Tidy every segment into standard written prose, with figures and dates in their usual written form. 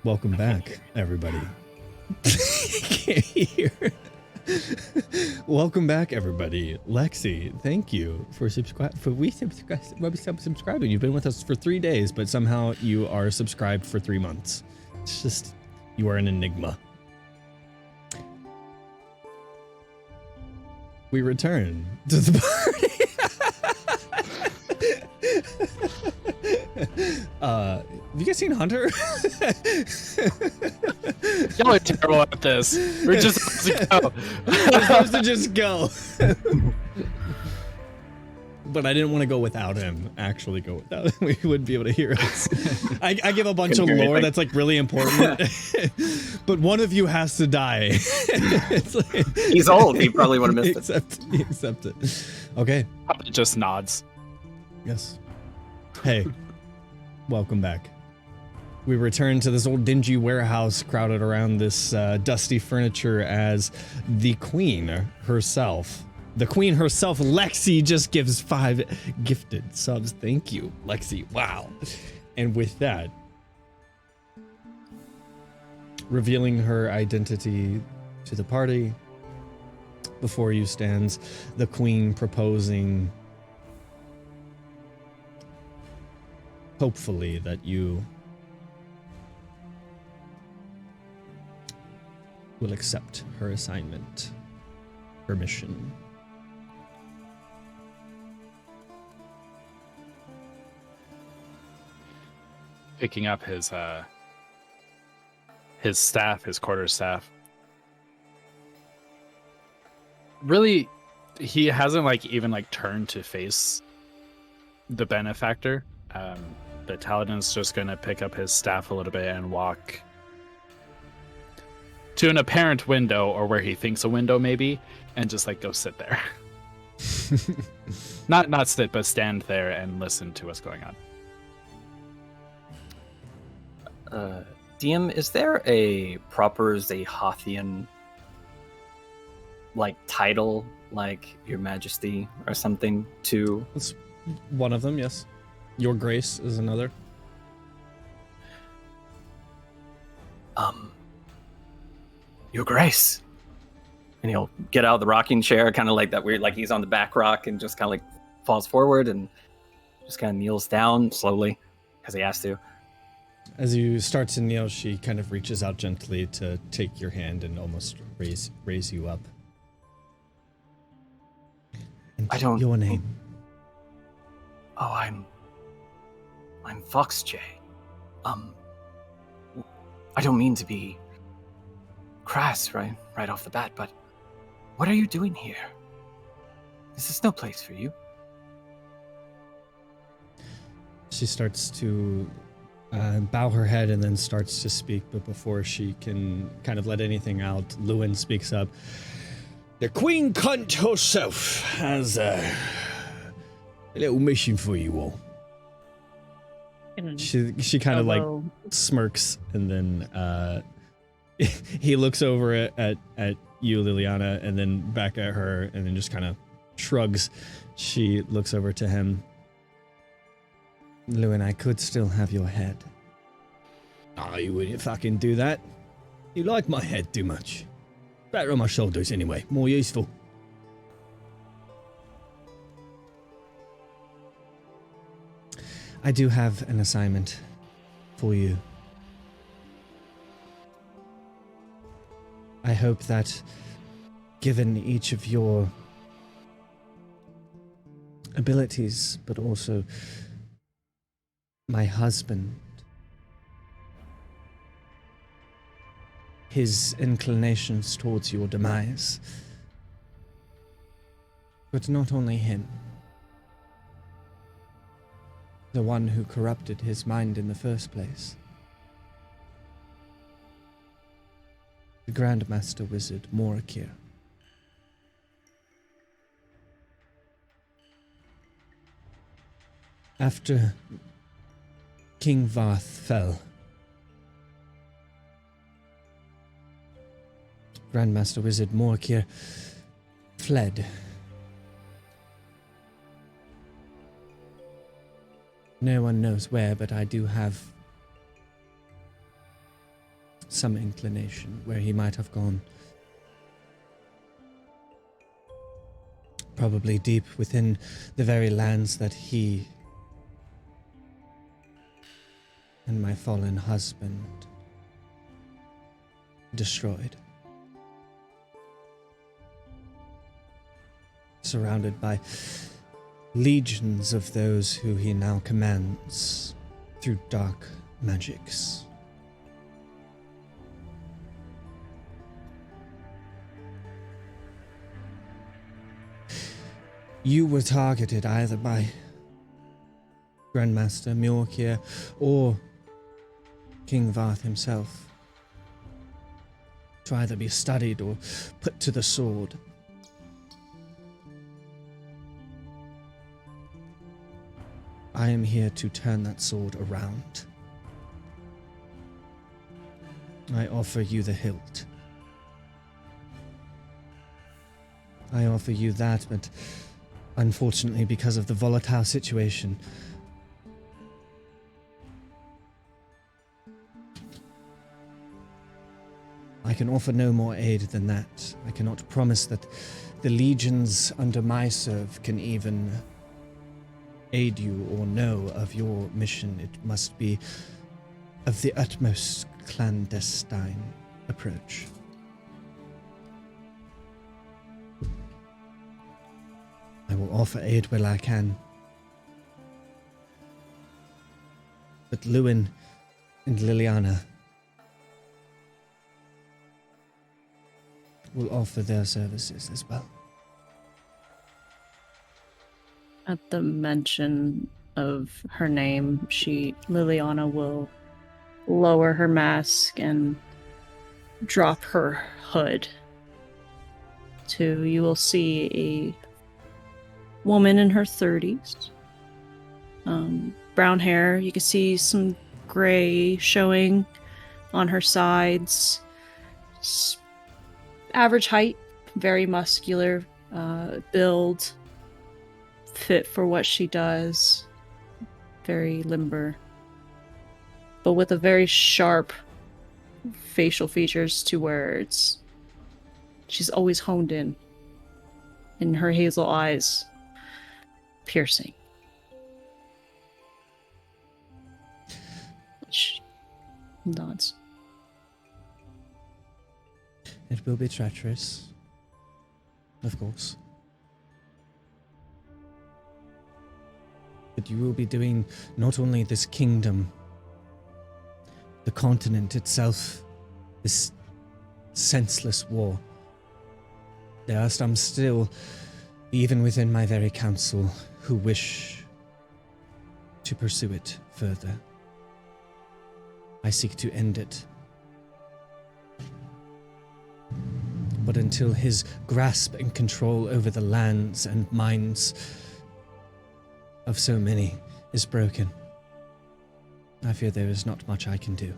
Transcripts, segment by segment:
Welcome back, everybody. Can't hear. Welcome back, everybody. Lexi, thank you for subscribing. You've been with us for 3 days, but somehow you are subscribed for 3 months. It's just, you are an enigma. We return to the party. Have you guys seen Hunter? Y'all are terrible at this. We're just supposed to go. We're supposed to just go. But I didn't want to go without him. Actually go without him. We wouldn't be able to hear us. I give a bunch of lore that's like really important. But one of you has to die. It's like, he's old. He probably would have missed it. Accept it. Okay. Probably just nods. Yes. Hey. Welcome back. We return to this old dingy warehouse crowded around this dusty furniture as the queen herself, Lexi, just gives 5 gifted subs. Thank you, Lexi. Wow. And with that, revealing her identity to the party, before you stands the queen proposing, hopefully, that you will accept her assignment, her mission. Picking up his staff, his quarterstaff. Really, he hasn't even turned to face the benefactor. The Paladin's just gonna pick up his staff a little bit and walk to an apparent window, or where he thinks a window maybe, and just go sit there. not sit, but stand there and listen to what's going on. DM, is there a proper Xeyhathian title, like Your Majesty or something to? That's one of them, yes. Your Grace is another. Your Grace. And he'll get out of the rocking chair, kind of like that weird, like he's on the back rock, and just kind of falls forward and just kind of kneels down slowly, because he has to. As you start to kneel, she kind of reaches out gently to take your hand and almost raise you up. And I don't... Your name? Oh, I'm Foxjay. I don't mean to be crass right off the bat, but what are you doing here? This is no place for you. She starts to bow her head and then starts to speak, but before she can kind of let anything out, Lewin speaks up. The Queen Cunt herself has a little mission for you all. She kind of smirks, and then he looks over at you, Liliana, and then back at her, and then just kind of shrugs. She looks over to him. Lewin, I could still have your head. Oh, you wouldn't fucking do that. You like my head too much. Better on my shoulders anyway, more useful. I do have an assignment for you. I hope that, given each of your abilities, but also my husband, his inclinations towards your demise, but not only him, the one who corrupted his mind in the first place, the Grandmaster Wizard Morikir. After King Varth fell, Grandmaster Wizard Morikir fled. No one knows where, but I do have some inclination where he might have gone. Probably deep within the very lands that he and my fallen husband destroyed. Surrounded by legions of those who he now commands through dark magics. You were targeted either by Grandmaster Mjolnir or King Varth himself, to either be studied or put to the sword. I am here to turn that sword around. I offer you the hilt. I offer you that, but unfortunately, because of the volatile situation, I can offer no more aid than that. I cannot promise that the legions under my serve can even aid you or know of your mission. It must be of the utmost clandestine approach. I will offer aid where I can. But Lewin and Liliana will offer their services as well. At the mention of her name, Liliana will lower her mask and drop her hood. You will see a woman in her 30s. Brown hair. You can see some gray showing on her sides. Average height, very muscular build, fit for what she does, very limber, but with a very sharp facial features to where she's always honed in, and her hazel eyes piercing. She nods. It will be treacherous, of course. But you will be doing not only this kingdom, the continent itself, this senseless war. There are some still, even within my very council, who wish to pursue it further. I seek to end it. But until his grasp and control over the lands and minds of so many is broken, I fear there is not much I can do.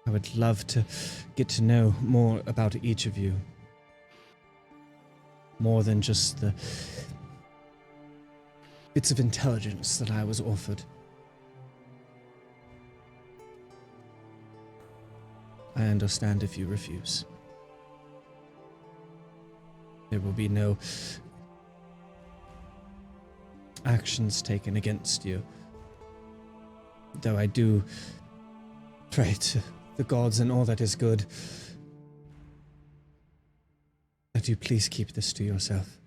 I would love to get to know more about each of you. More than just the bits of intelligence that I was offered. I understand if you refuse. There will be no actions taken against you. Though I do pray to the gods and all that is good that you please keep this to yourself.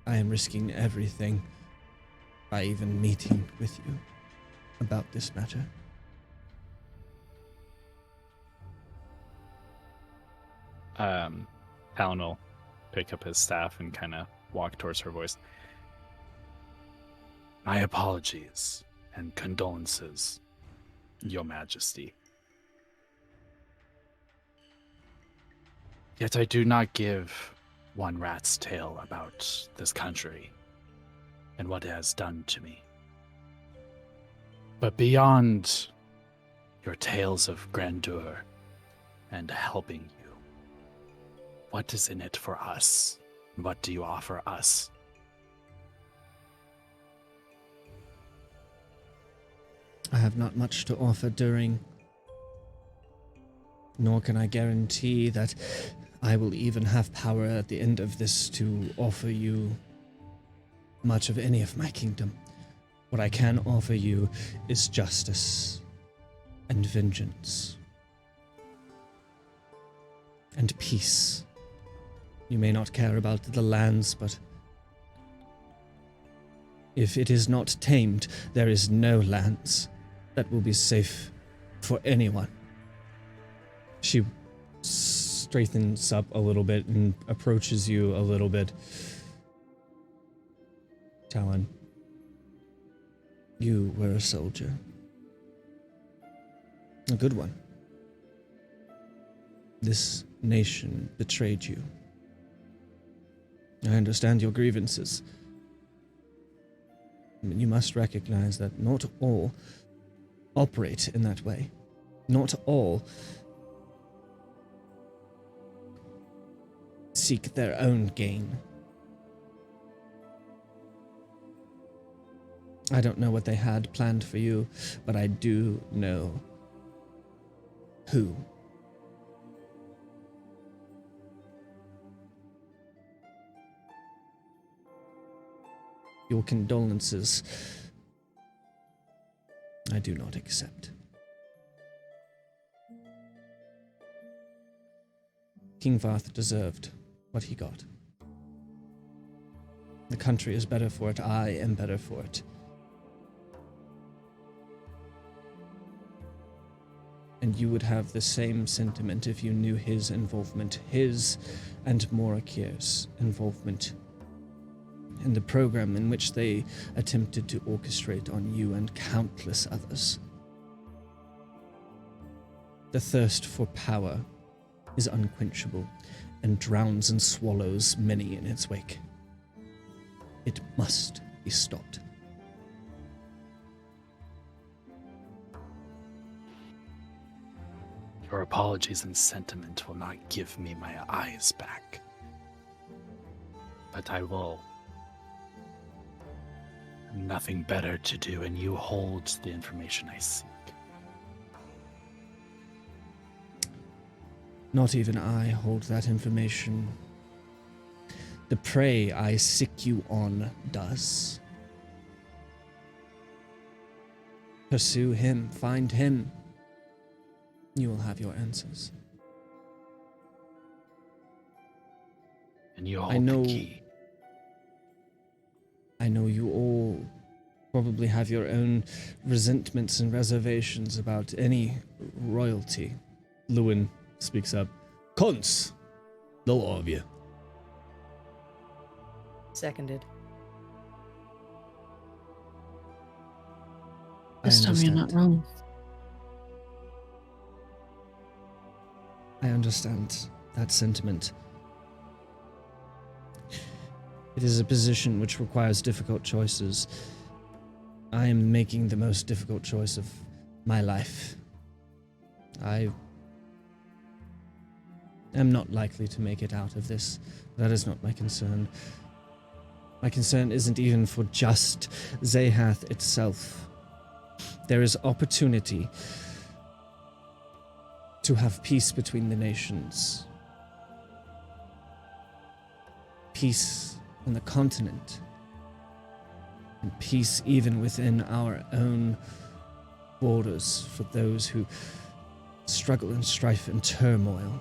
I am risking everything by even meeting with you about this matter. Talon will pick up his staff and kind of walk towards her voice. My apologies and condolences, Your Majesty. Yet I do not give one rat's tail about this country and what it has done to me. But beyond your tales of grandeur and helping you, what is in it for us? What do you offer us? I have not much to offer during, nor can I guarantee that I will even have power at the end of this to offer you much of any of my kingdom. What I can offer you is justice and vengeance and peace. You may not care about the lands, but if it is not tamed, there is no lands that will be safe for anyone. She straightens up a little bit and approaches you a little bit. Talon, you were a soldier. A good one. This nation betrayed you. I understand your grievances. You must recognize that not all operate in that way. Not all seek their own gain. I don't know what they had planned for you, but I do know who. Your condolences, I do not accept. King Xeyhath deserved what he got. The country is better for it. I am better for it. And you would have the same sentiment if you knew his involvement, his and Morakir's involvement in the program in which they attempted to orchestrate on you and countless others. The thirst for power is unquenchable and drowns and swallows many in its wake. It must be stopped. Your apologies and sentiment will not give me my eyes back. But I will. Nothing better to do, and you hold the information I seek. Not even I hold that information. The prey I sick you on does. Pursue him, find him. You will have your answers. And you hold the key. I know you all probably have your own resentments and reservations about any royalty. Lewin speaks up. Cons, the law of you. Seconded. This time you're not wrong. I understand that sentiment. It is a position which requires difficult choices. I am making the most difficult choice of my life. I am not likely to make it out of this. That is not my concern. My concern isn't even for just Xeyhath itself. There is opportunity to have peace between the nations. Peace on the continent. And peace even within our own borders for those who struggle in strife and turmoil.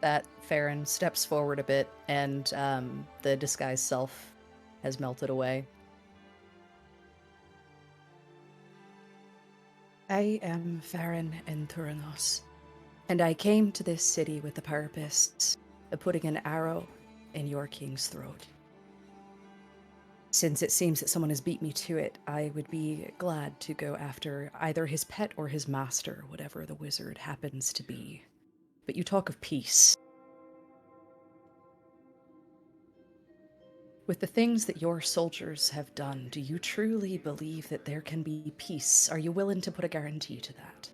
That Farron steps forward a bit, and the disguised self has melted away. I am Farron in Thuranos, and I came to this city with the purpose of putting an arrow in your king's throat. Since it seems that someone has beat me to it, I would be glad to go after either his pet or his master, whatever the wizard happens to be. But you talk of peace. With the things that your soldiers have done, do you truly believe that there can be peace? Are you willing to put a guarantee to that?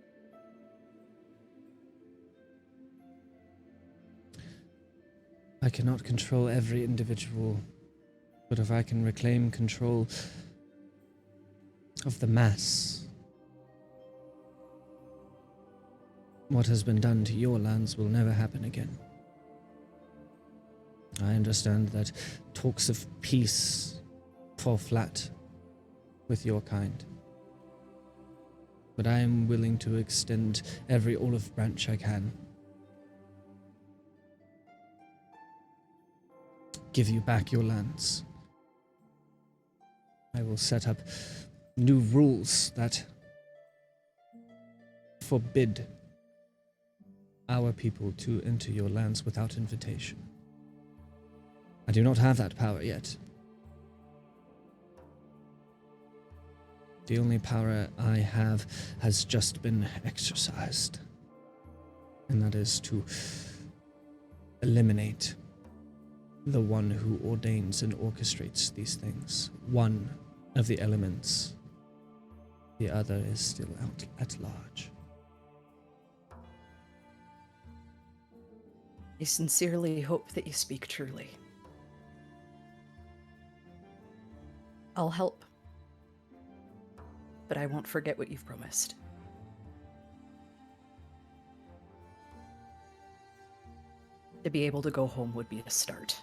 I cannot control every individual But if I can reclaim control of the mass, what has been done to your lands will never happen again. I understand that talks of peace fall flat with your kind. But I am willing to extend every olive branch I can. Give you back your lands. I will set up new rules that forbid our people to enter your lands without invitation. I do not have that power yet. The only power I have has just been exercised, and that is to eliminate the one who ordains and orchestrates these things. One of the elements. The other is still out at large. I sincerely hope that you speak truly. I'll help, but I won't forget what you've promised. To be able to go home would be a start.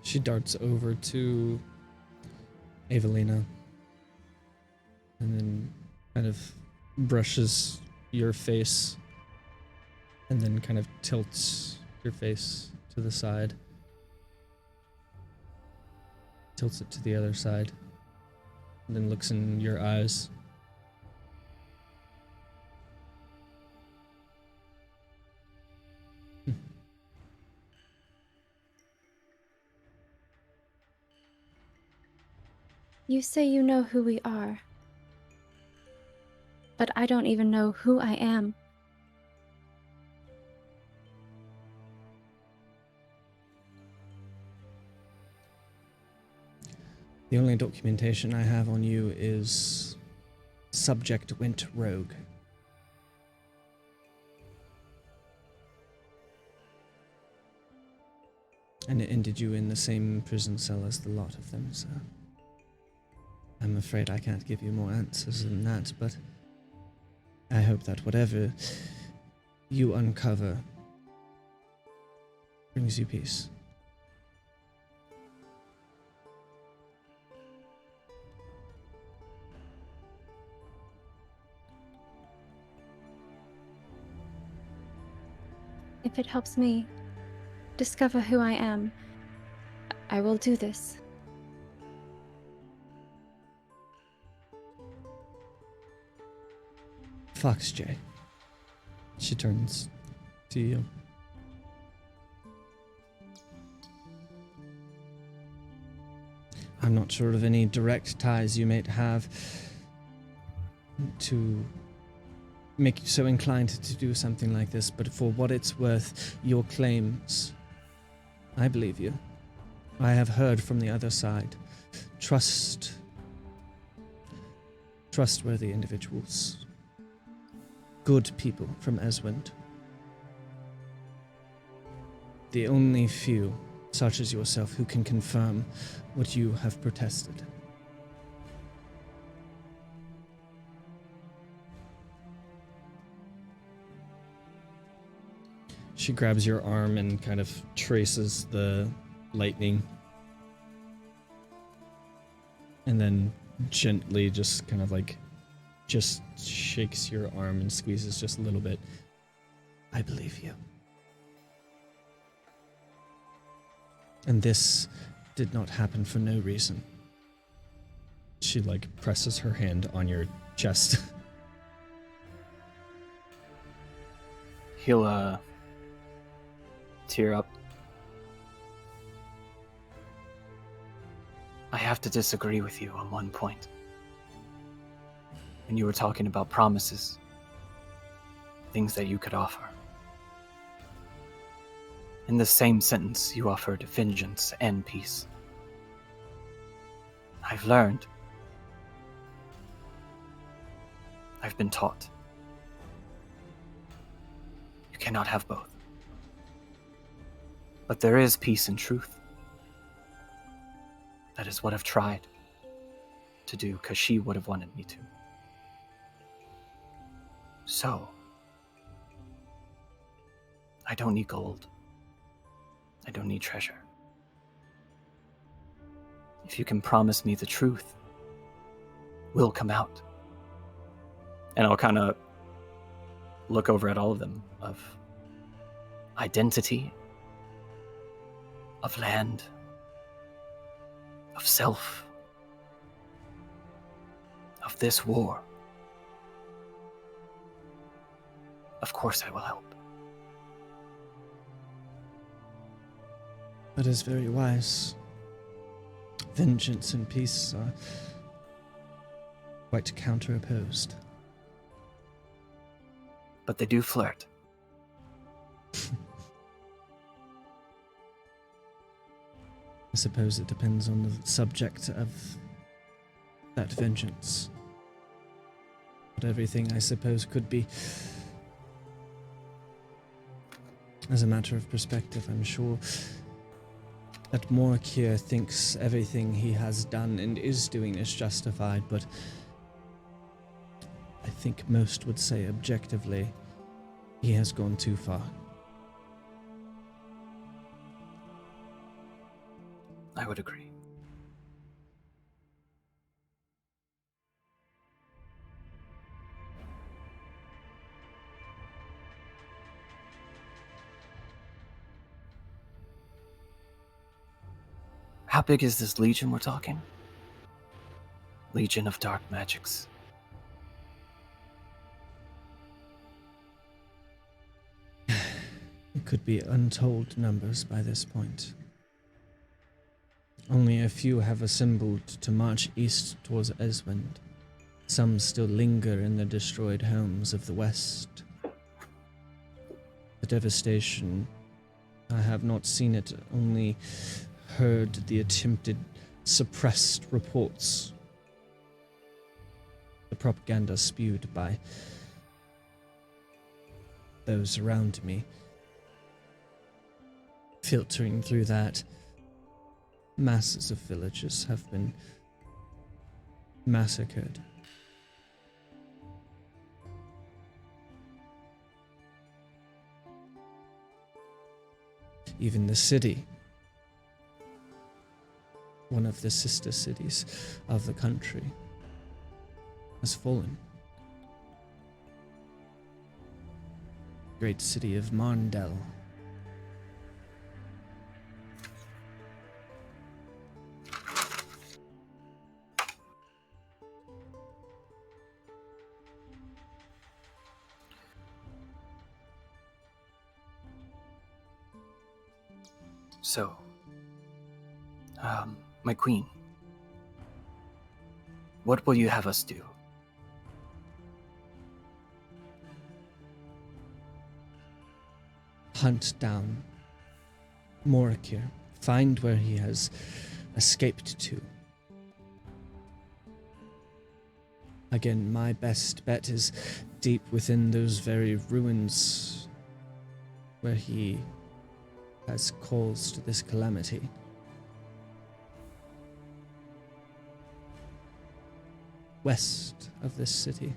She darts over to Evelina and then kind of brushes your face and then kind of tilts your face to the side. Tilts it to the other side and then looks in your eyes. You say you know who we are, but I don't even know who I am. The only documentation I have on you is subject went rogue. And it ended you in the same prison cell as the lot of them, sir. I'm afraid I can't give you more answers than that, but I hope that whatever you uncover brings you peace. If it helps me discover who I am, I will do this. Foxjay. She turns to you. I'm not sure of any direct ties you might have to make you so inclined to do something like this, but for what it's worth, your claims, I believe you. I have heard from the other side. Trustworthy individuals. Good people from Eswind. The only few, such as yourself, who can confirm what you have protested. She grabs your arm and kind of traces the lightning. And then gently just kind of like just shakes your arm and squeezes just a little bit. I believe you. And this did not happen for no reason. She like presses her hand on your chest. He'll tear up. I have to disagree with you on one point. When you were talking about promises, things that you could offer. In the same sentence, you offered vengeance and peace. I've learned I've been taught. You cannot have both. But there is peace and truth. That is what I've tried to do, because she would have wanted me to. So, I don't need gold. I don't need treasure. If you can promise me the truth will come out. And I'll kind of look over at all of them, of identity, of land, of self, of this war. Of course I will help. That is very wise. Vengeance and peace are quite counter-opposed. But they do flirt. I suppose it depends on the subject of that vengeance. But everything, I suppose, could be, as a matter of perspective. I'm sure that Morkir thinks everything he has done and is doing is justified, but I think most would say objectively he has gone too far. I would agree. How big is this legion we're talking? Legion of Dark Magics. It could be untold numbers by this point. Only a few have assembled to march east towards Eswind. Some still linger in the destroyed homes of the west. The devastation, I have not seen it, only heard the attempted suppressed reports. The propaganda spewed by those around me. Filtering through that, masses of villages have been massacred. Even the city, one of the sister cities of the country, has fallen. Great city of Marndell. So, my queen, what will you have us do? Hunt down Morkir, find where he has escaped to. Again, my best bet is deep within those very ruins where he has caused this calamity. West of this city.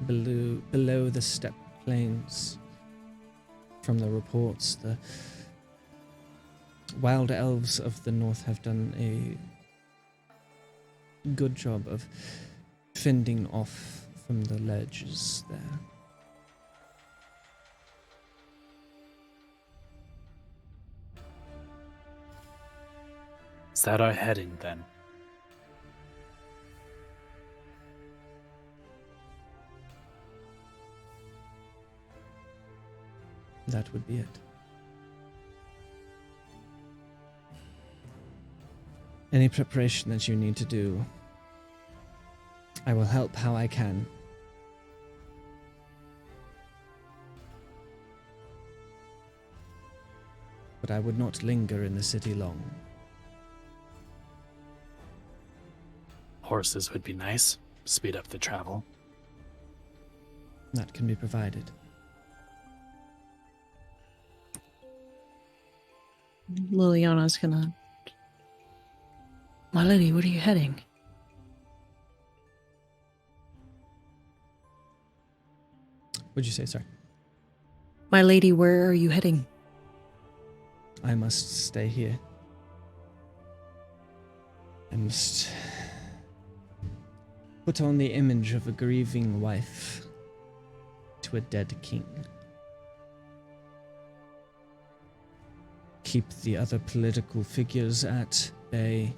Below the steppe plains. From the reports, the wild elves of the north have done a good job of fending off from the ledges there. Is that our heading then? That would be it. Any preparation that you need to do, I will help how I can. But I would not linger in the city long. horses would be nice. Speed up the travel. That can be provided. Liliana's gonna... My lady, where are you heading? What'd you say, sorry? My lady, where are you heading? I must stay here. I must put on the image of a grieving wife to a dead king. Keep the other political figures at bay.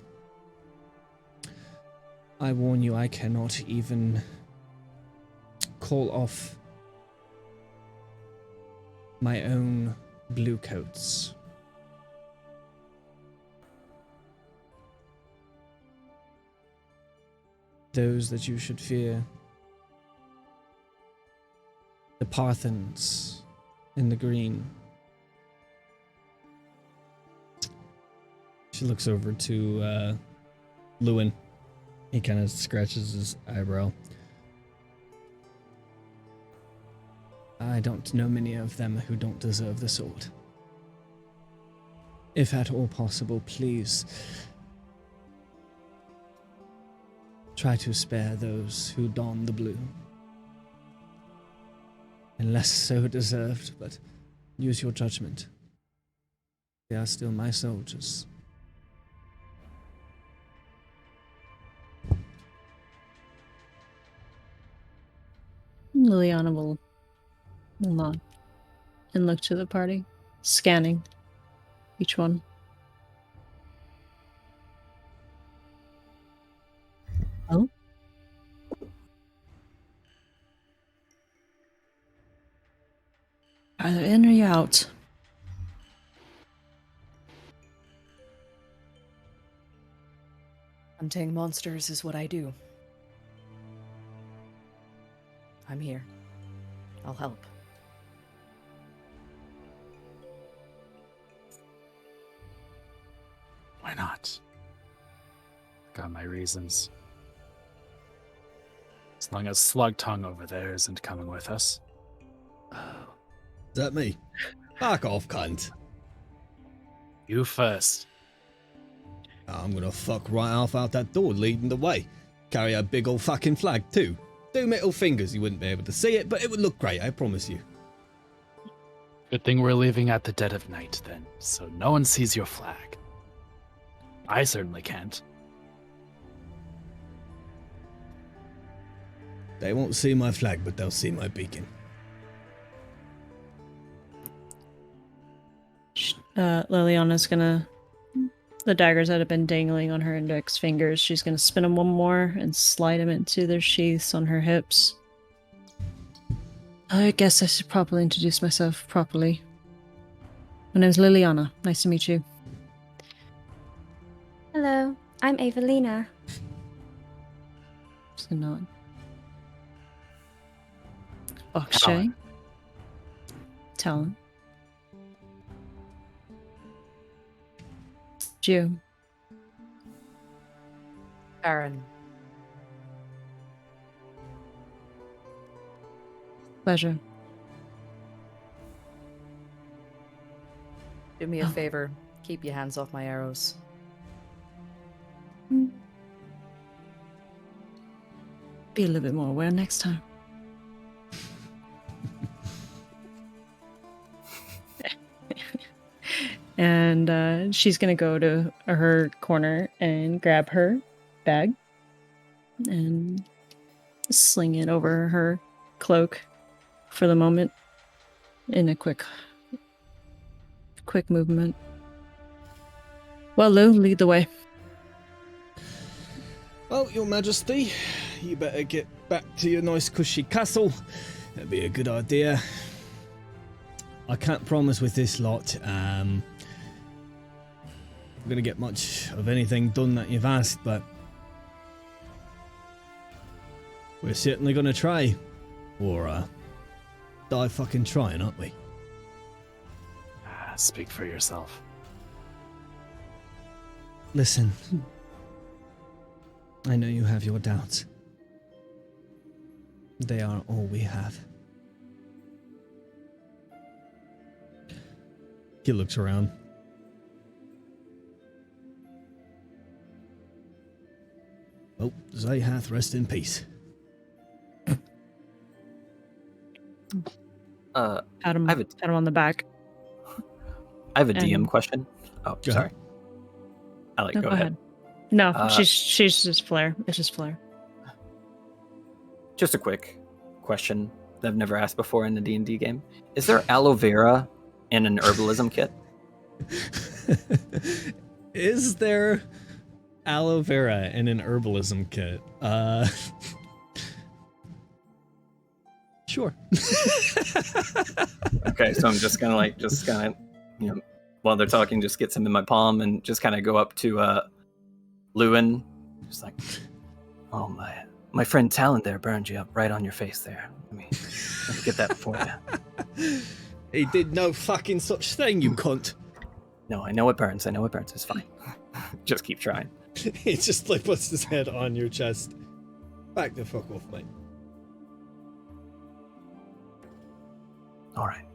I warn you, I cannot even call off my own bluecoats. Those that you should fear. The Parthens in the green. She looks over to Lewin. He kind of scratches his eyebrow. I don't know many of them who don't deserve the sword. If at all possible, please try to spare those who don the blue. Unless so deserved, but use your judgment. They are still my soldiers. Liliana will nod and look to the party, scanning each one. Oh? Either in or you out. Hunting monsters is what I do. I'm here. I'll help. Why not? Got my reasons. As long as Slugtongue over there isn't coming with us. Is that me? Back off, cunt. You first. I'm gonna fuck right off out that door leading the way. Carry a big old fucking flag too. 2 metal fingers, you wouldn't be able to see it, but it would look great, I promise you. Good thing we're leaving at the dead of night then, so no one sees your flag. I certainly can't. They won't see my flag, but they'll see my beacon. Liliana's gonna... The daggers that have been dangling on her index fingers, she's gonna spin them one more and slide them into their sheaths on her hips. I guess I should probably introduce myself properly. My name's Liliana. Nice to meet you. Hello, I'm Evelina. Just a nod. Akshay. Talon. Jew. Aaron. Pleasure. Do me a favor. Keep your hands off my arrows. Be a little bit more aware next time. And she's gonna go to her corner and grab her bag and sling it over her cloak for the moment in a quick movement. Well, Lou, lead the way. Well, Your Majesty, you better get back to your nice cushy castle. That'd be a good idea. I can't promise with this lot, we're gonna get much of anything done that you've asked, but we're certainly gonna try. Or, die fucking trying, aren't we? Speak for yourself. Listen. I know you have your doubts. They are all we have. He looks around. Oh, Xeyhath, rest in peace. Pat him, I have a- pat him on the back. I have a DM And- question. Oh, Go sorry. ahead. Alec, No, go ahead. No, Uh, she's just Flare. It's just Flare. Just a quick question that I've never asked before in a D&D game. Is there aloe vera in an herbalism kit? Is there aloe vera in an herbalism kit? Sure. Okay, so I'm just gonna while they're talking, just get some in my palm and just kind of go up to Lewin, just like, oh my friend Talon there burned you up right on your face there. Let me get that for you. He did no fucking such thing, you cunt. No, I know it burns. It's fine. Just keep trying. He just like puts his head on your chest. Back the fuck off, mate. All right.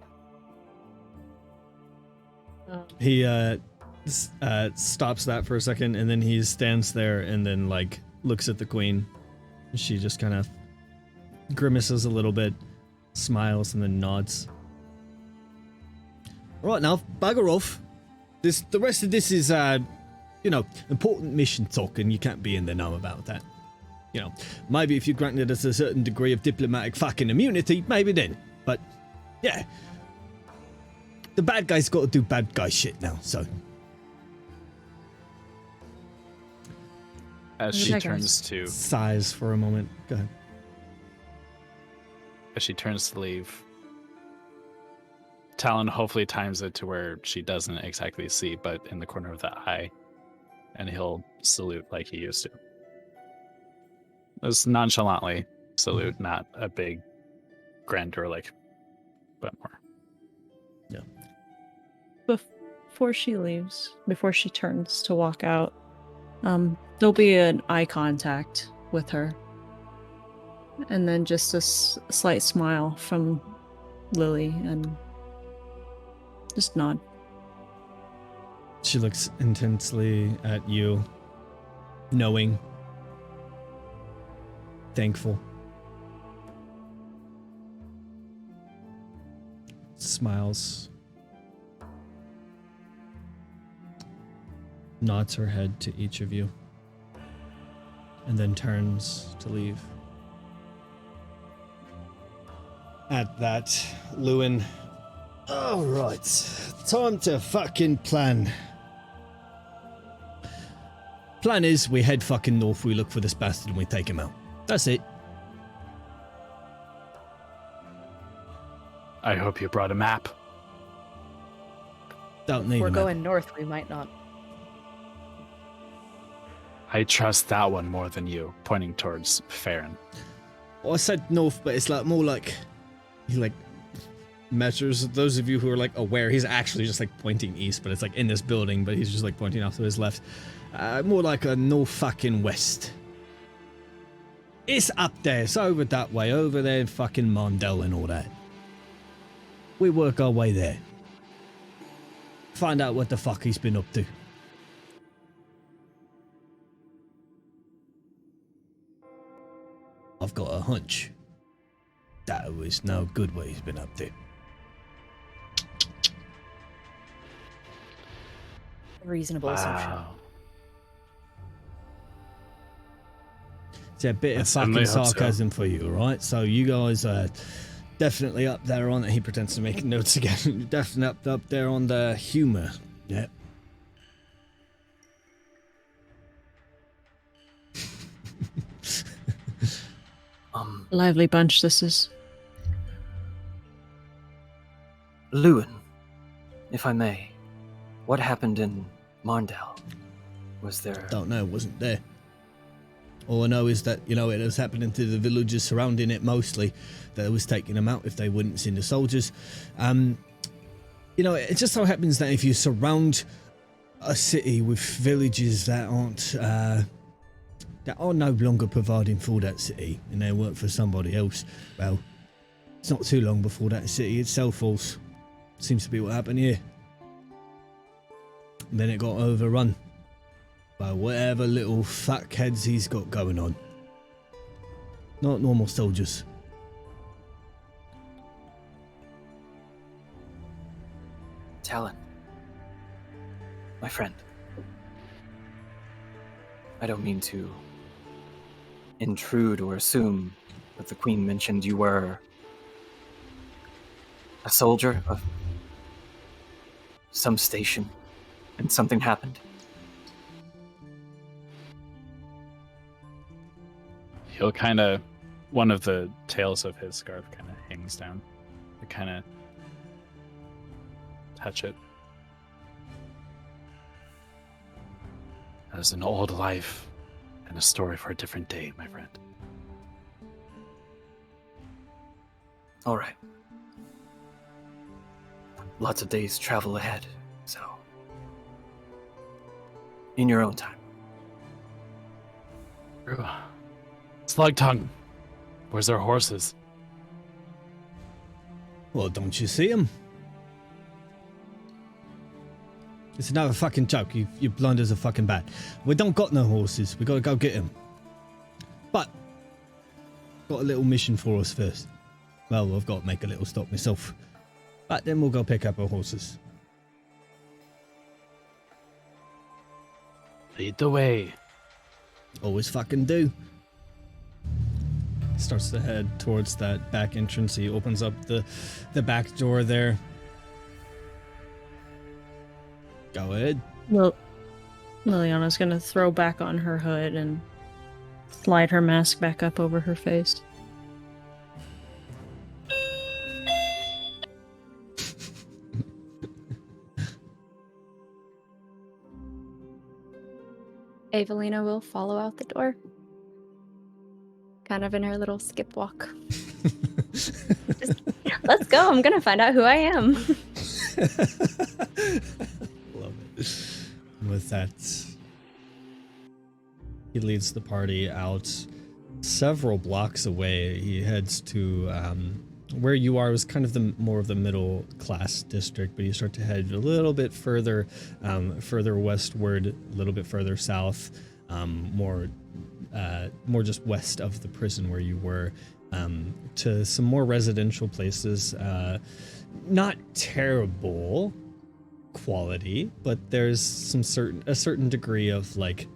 He stops that for a second, and then he stands there and then like looks at the queen. She just kind of grimaces a little bit, smiles, and then nods. Right now, bugger off. The rest of this is important mission talk, and you can't be in the know about that. You know, maybe if you granted us a certain degree of diplomatic fucking immunity, maybe then. But yeah, the bad guy's got to do bad guy shit now. So As Who's she that, turns to sighs for a moment. Go ahead. leave, Talon hopefully times it to where she doesn't exactly see, but in the corner of the eye, and he'll salute like he used to. Just nonchalantly salute, not a big grandeur like, but more. Before she leaves, before she turns to walk out, there'll be an eye contact with her. And then just a slight smile from Lily and just nod. She looks intensely at you, knowing, thankful. Smiles. Nods her head to each of you. And then turns to leave. At that, Lewin. Alright, time to fucking plan. Plan is, we head fucking north, we look for this bastard and we take him out. That's it. I hope you brought a map. Don't need If we're a map. going north, we might not. I trust that one more than you, pointing towards Farron. Well, I said north, but it's like more like he like measures. Those of you who are like aware, he's actually just like pointing east, but it's like in this building, but he's just like pointing off to his left. More like a north fucking west. It's up there. It's over that way, over there in fucking Mondale and all that. We work our way there. Find out what the fuck he's been up to. I've got a hunch that was no good what he's been up to. Reasonable assumption. It's a bit of Certainly fucking hope so. sarcasm for you, right? So you guys are definitely up there on it. He pretends to make notes again. Definitely up there on the humor. Yeah. Lively bunch this is. Lewin, if I may, what happened in Marndale? Was there... Don't know, wasn't there. All I know is that, you know, it was happening to the villagers surrounding it mostly. That it was taking them out if they wouldn't see the soldiers. You know, it just so happens that if you surround a city with villages that aren't that are no longer providing for that city and they work for somebody else, well, it's not too long before that city itself falls. Seems to be what happened here. And then it got overrun by whatever little fuckheads he's got going on. Not normal soldiers. Talon, my friend. I don't mean to intrude or assume, but the Queen mentioned you were a soldier of some station, and something happened. He'll kind of, one of the tails of his scarf kind of hangs down. To kind of touch it. As an old life and a story for a different day, my friend. All right. Lots of days travel ahead, so in your own time. Slug tongue. Where's our horses? Well, don't you see him? It's another fucking joke. You blunders are fucking bad. We don't got no horses. We gotta go get him. But got a little mission for us first. Well, I've got to make a little stop myself. But then we'll go pick up our horses. Lead the way. Always fucking do. Starts to head towards that back entrance. He opens up the back door there. Go ahead. Well, Liliana's gonna throw back on her hood and slide her mask back up over her face. Evelina will follow out the door. Kind of in her little skip walk. Just, let's go. I'm going to find out who I am. Love it. With that, he leads the party out several blocks away. He heads to where you are was kind of the more of the middle class district, but you start to head a little bit further westward, a little bit further south, more just west of the prison where you were, to some more residential places. Not terrible quality, but there's a certain degree of like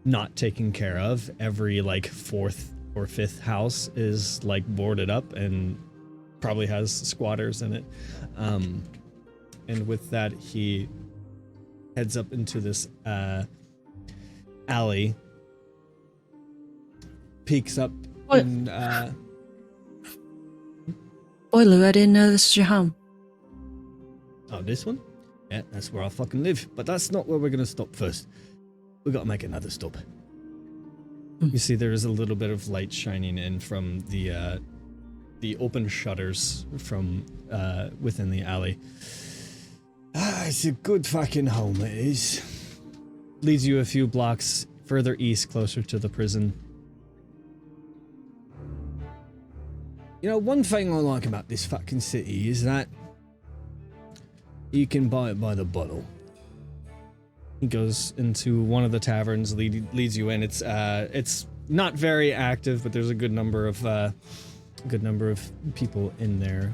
not taken care of. Every like fourth or fifth house is like boarded up and probably has squatters in it. And with that, he heads up into this alley, peeks up and Boy, Lou, I didn't know this was your home. Oh, this one? Yeah, that's where I fucking live. But that's not where we're gonna stop first. We gotta make another stop. You see there is a little bit of light shining in from the open shutters from within the alley. It's a good fucking home, it is. Leads you a few blocks further east, closer to the prison. You know, one thing I like about this fucking city is that you can buy it by the bottle. He goes into one of the taverns, leads you in. It's not very active, but there's a good number of people in there,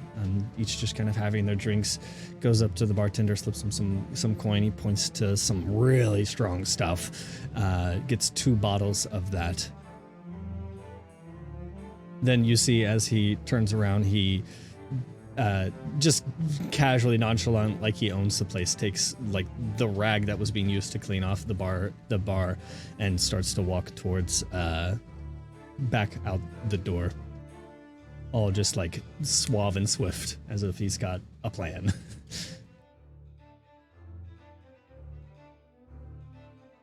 each just kind of having their drinks. Goes up to the bartender, slips him some coin. He points to some really strong stuff. Gets 2 bottles of that. Then you see as he turns around, he just casually, nonchalant, like he owns the place, takes like the rag that was being used to clean off the bar, and starts to walk towards back out the door. All just like suave and swift, as if he's got a plan.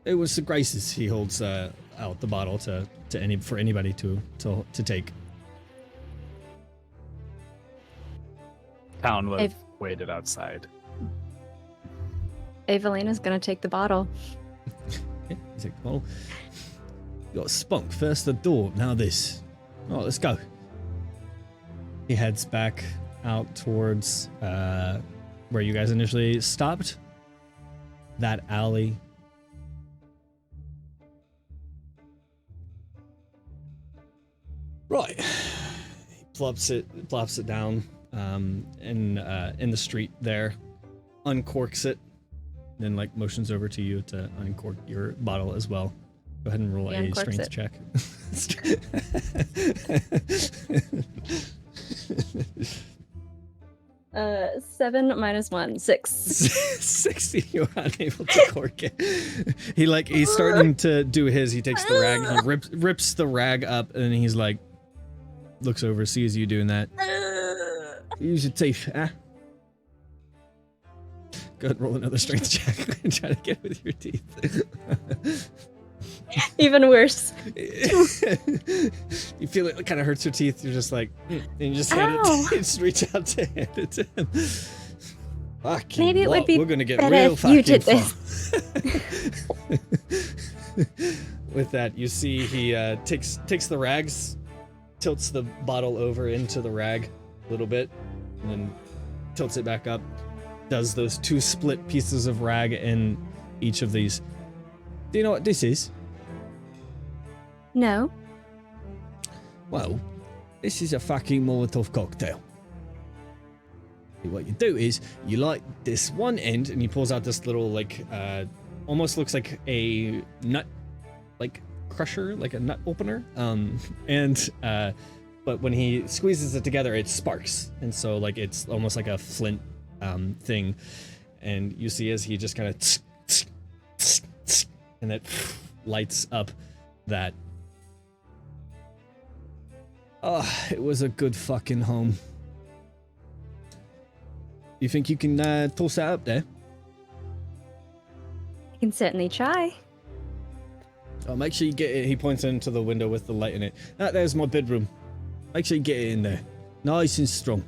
It was the graces. He holds out the bottle for anybody to take. Town was waited outside. Evelina's gonna take the bottle. Yeah, you take the bottle. Got spunk. First the door, now this. Alright, let's go. He heads back out towards where you guys initially stopped. That alley. Right. He plops it down in the street there, uncorks it, then like motions over to you to uncork your bottle as well. Go ahead and roll a strength check. 7 minus 1, 6. 60. You're unable to cork it. He's starting to do his. He takes the rag. He rips the rag up, and he's like, looks over, sees you doing that. Use your teeth, huh? Go ahead and roll another strength check and try to get with your teeth. Even worse. You feel it kind of hurts your teeth. You're just like, and you just hand it. You just reach out to hand it to him. Fucking Maybe it would be we're gonna get better real if you did far. With that, you see he takes the rags, tilts the bottle over into the rag a little bit, and then tilts it back up. Does those 2 split pieces of rag in each of these. Do you know what this is? No. Well, this is a fucking Molotov cocktail. What you do is you light this one end, and he pulls out this little almost looks like a nut, crusher, like a nut opener. But when he squeezes it together, it sparks, and so it's almost like a flint thing. And you see as he just kind of and that lights up that. Oh, it was a good fucking home. You think you can toss that up there? I can certainly try. Oh, make sure you get it. He points into the window with the light in it. That there's my bedroom. Make sure you get it in there. Nice and strong.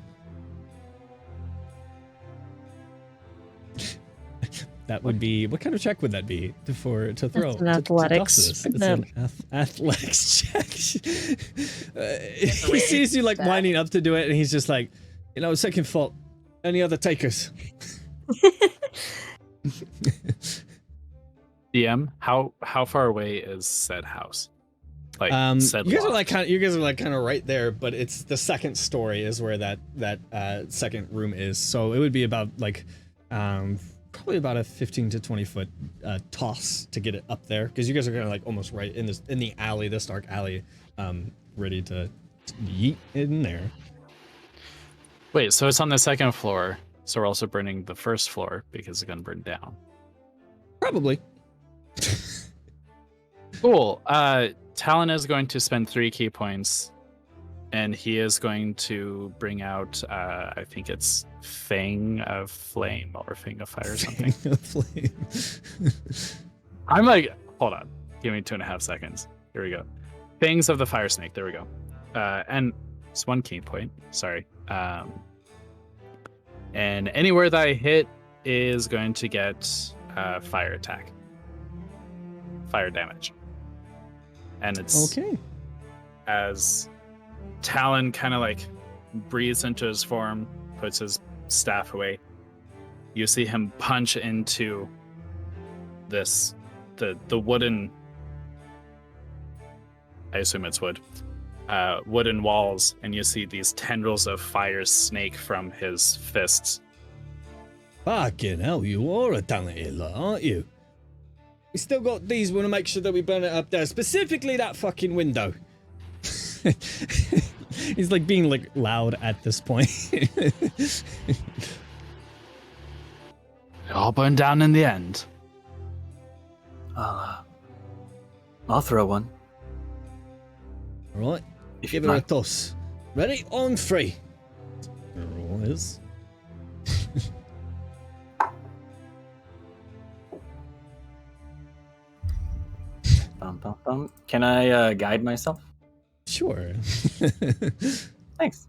That would be, what kind of check would that be to throw? That's an athletics. It's an athletics check. He sees you winding up to do it, and he's just like, second fault. Any other takers? DM, how far away is said house? Said you guys loft? are kind of right there, but it's the second story is where that second room is. So it would be about probably about a 15 to 20 foot toss to get it up there, because you guys are kind of almost right in the alley, this dark alley, ready to yeet in there. Wait, so it's on the second floor, so we're also burning the first floor because it's gonna burn down. Probably. Cool. Talon is going to spend 3 key points, and he is going to bring out, I think it's Fang of Flame or Fang of Fire or something. Fang of Flame. I'm hold on. Give me 2.5 seconds. Here we go. Fangs of the Fire Snake. There we go. And it's 1 key point. Sorry. And anywhere that I hit is going to get fire attack. Fire damage. And it's Okay. as Talon kind of breathes into his form, puts his staff away. You see him punch into the wooden, I assume it's wood, wooden walls, and you see these tendrils of fire snake from his fists. Fucking hell, you are a talented lot, aren't you? We still got these. We want to make sure that we burn it up there. Specifically that fucking window. He's being loud at this point. It all burned down in the end. I'll throw one. All right. If Give you'd her a like. toss. Ready? On 3. Roll is. Bum, bum, bum. Can I guide myself? Sure. Thanks.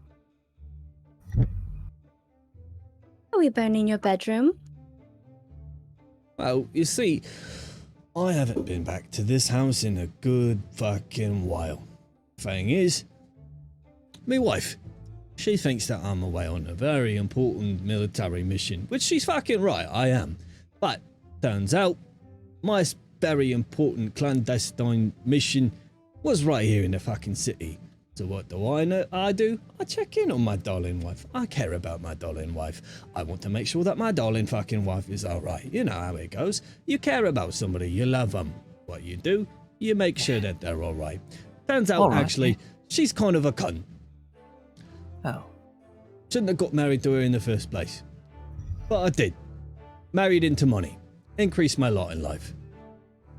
Are we burning your bedroom? Well, you see, I haven't been back to this house in a good fucking while. Thing is, me wife, she thinks that I'm away on a very important military mission, which she's fucking right, I am. But turns out, my very important clandestine mission was right here in the fucking city. So what do? I check in on my darling wife. I care about my darling wife. I want to make sure that my darling fucking wife is alright. You know how it goes. You care about somebody, you love them. What you do, you make sure that they're alright. Turns out, actually, she's kind of a cunt. Oh. Shouldn't have got married to her in the first place. But I did. Married into money. Increased my lot in life.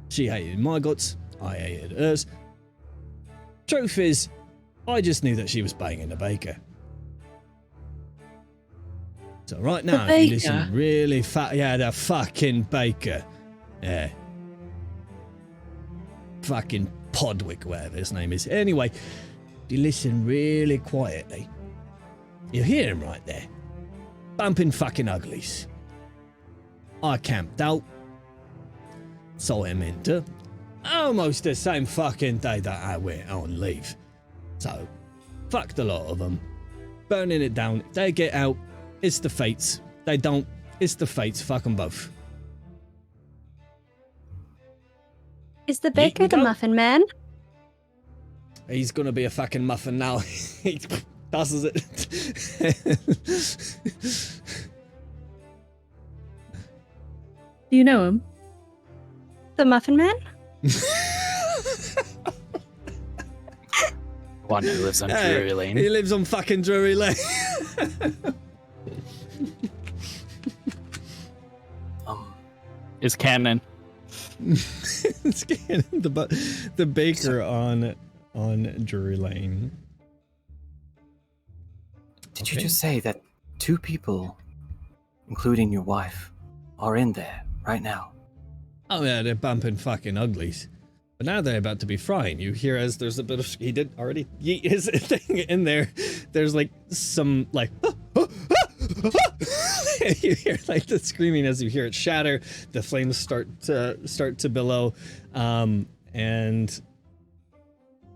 She hated my guts. I hated hers. Truth is, I just knew that she was banging the baker. So right now, if you listen really the fucking baker. Yeah. Fucking Podwick, whatever his name is. Anyway, if you listen really quietly, you hear him right there. Bumping fucking uglies. I camped out. Saw him enter. Almost the same fucking day that I went on leave. So, fuck the lot of them. Burning it down. If they get out, it's the fates. They don't, it's the fates. Fuck them both. Is the baker the muffin man? He's gonna be a fucking muffin now. He tosses it. Do you know him? The muffin man? One who lives on Drury Lane. He lives on fucking Drury Lane. Is canon. It's canon. The baker on Drury Lane. Did you just say that 2 people, including your wife, are in there right now? Oh yeah, they're bumping fucking uglies. But now they're about to be frying. You hear as there's a bit of... He did already yeet his thing in there. There's like some like... You hear like the screaming as you hear it shatter. The flames start to billow. And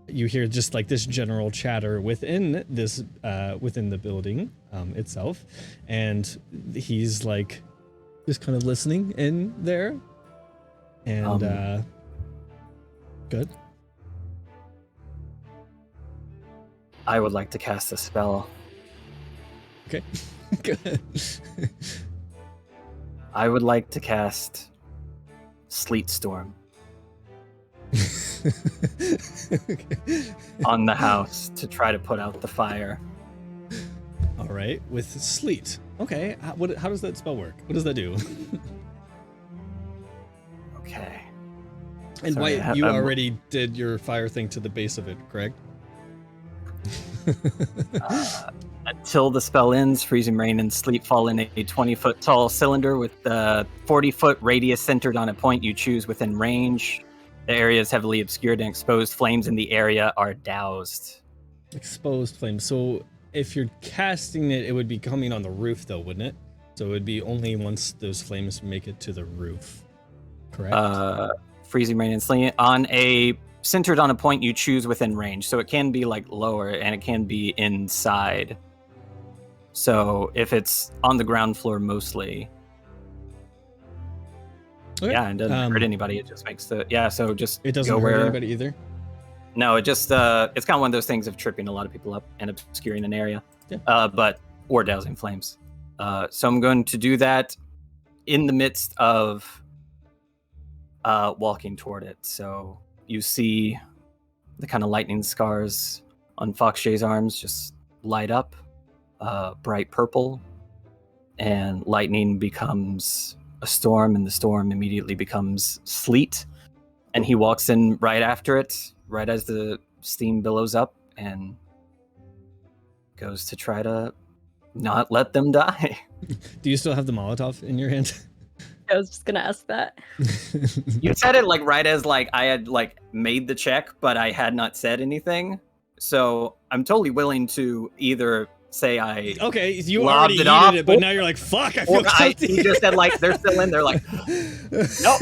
you hear just like this general chatter within this within the building itself. And he's like just kind of listening in there. And good. I would like to cast a spell. Okay. Good. I would like to cast Sleet Storm on the house to try to put out the fire. All right, with sleet. Okay, how does that spell work? What does that do? Okay. And Sorry, White, you already did your fire thing to the base of it, correct? Until the spell ends, freezing rain and sleet fall in a 20-foot tall cylinder with a 40-foot radius centered on a point you choose within range. The area is heavily obscured and exposed flames in the area are doused. Exposed flames. So if you're casting it, it would be coming on the roof though, wouldn't it? So it would be only once those flames make it to the roof, correct? Freezing rain and sleet on a centered on a point you choose within range. So it can be like lower and it can be inside. So if it's on the ground floor mostly, okay. Yeah, and doesn't hurt anybody. It just makes so just it doesn't go hurt where, anybody either. No, it just it's kind of one of those things of tripping a lot of people up and obscuring an area. Yeah. Or dousing flames. So I'm going to do that in the midst of walking toward it. So you see the kind of lightning scars on Fox Jay's arms just light up. Bright purple, and lightning becomes a storm, and the storm immediately becomes sleet, and he walks in right after it, right as the steam billows up, and goes to try to not let them die. Do you still have the Molotov in your hand? I was just gonna ask that. You said it like right as like I had like made the check, but I had not said anything. So I'm totally willing to either say I Okay, you lobbed already it off. yeeted it, but now you're like, fuck, I feel guilty. He just said like they're still in there, like nope,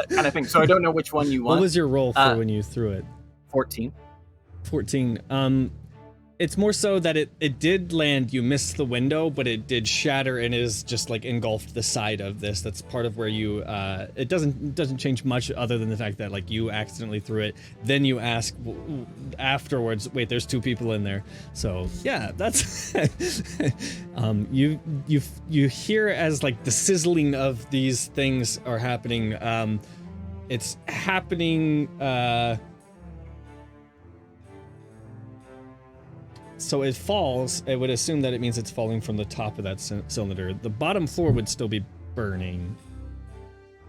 kind of thing. So I don't know which one you want. What was your roll for when you threw it? 14. 14. It's more so that it did land, you missed the window, but it did shatter and is just like engulfed the side of this. That's part of where you, it doesn't change much other than the fact that like you accidentally threw it. Then you ask afterwards, wait, there's 2 people in there. So yeah, that's, you hear as like the sizzling of these things are happening. It's happening, so it falls, I would assume that it means it's falling from the top of that cylinder. The bottom floor would still be burning,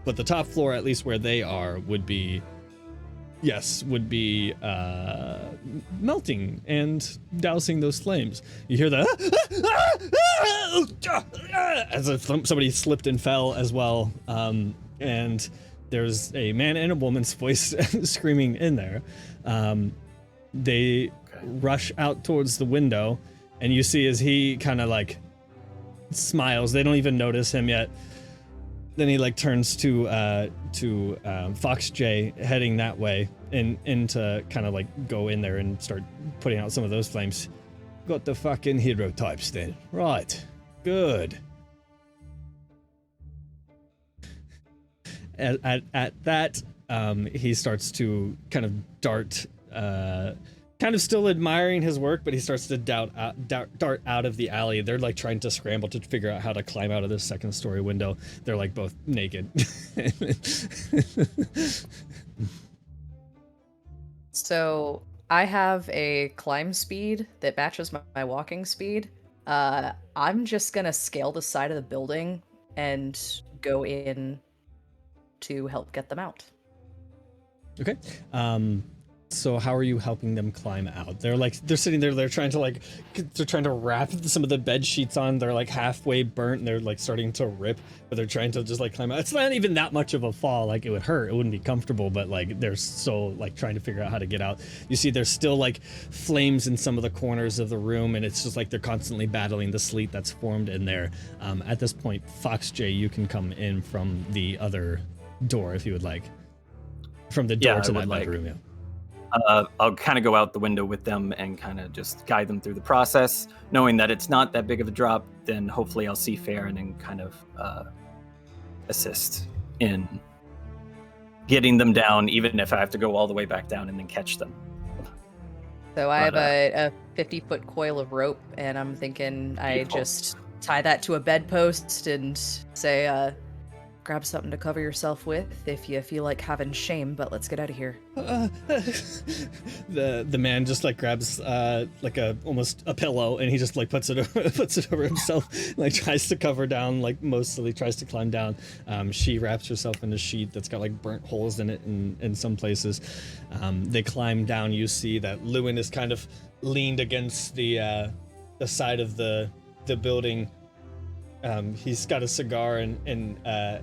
but the top floor, at least where they are, would be, yes, would be melting and dousing those flames. You hear the as if somebody slipped and fell as well, and there's a man and a woman's voice screaming in there. They rush out towards the window, and you see as he kind of like smiles. They don't even notice him yet. Then he like turns to Fox J heading that way and to kind of like go in there and start putting out some of those flames. Got the fucking hero types then. Right. Good. At that, he starts to kind of dart, kind of still admiring his work, but he starts to dart out of the alley. They're like trying to scramble to figure out how to climb out of this 2nd story window. They're like both naked. So I have a climb speed that matches my walking speed. I'm just gonna scale the side of the building and go in to help get them out. Okay. So how are you helping them climb out? They're sitting there, they're trying to wrap some of the bed sheets on. They're like halfway burnt and they're like starting to rip, but they're trying to just like climb out. It's not even that much of a fall. Like it would hurt, it wouldn't be comfortable, but like they're so like trying to figure out how to get out. You see there's still like flames in some of the corners of the room, and it's just like they're constantly battling the sleet that's formed in there. At this point, Fox J, you can come in from the other door if you would like. From the door to that bedroom, yeah. I'll kind of go out the window with them and kind of just guide them through the process, knowing that it's not that big of a drop. Then hopefully I'll see Farron and kind of assist in getting them down, even if I have to go all the way back down and then catch them. So I have a 50-foot coil of rope, and I'm thinking I just tie that to a bedpost and say, grab something to cover yourself with if you feel like having shame, but let's get out of here. The man just like grabs like almost a pillow, and he just like puts it over himself, like tries to cover down, like mostly tries to climb down. She wraps herself in a sheet that's got like burnt holes in it in some places. They climb down. You see that Lewin is kind of leaned against the side of the building. He's got a cigar in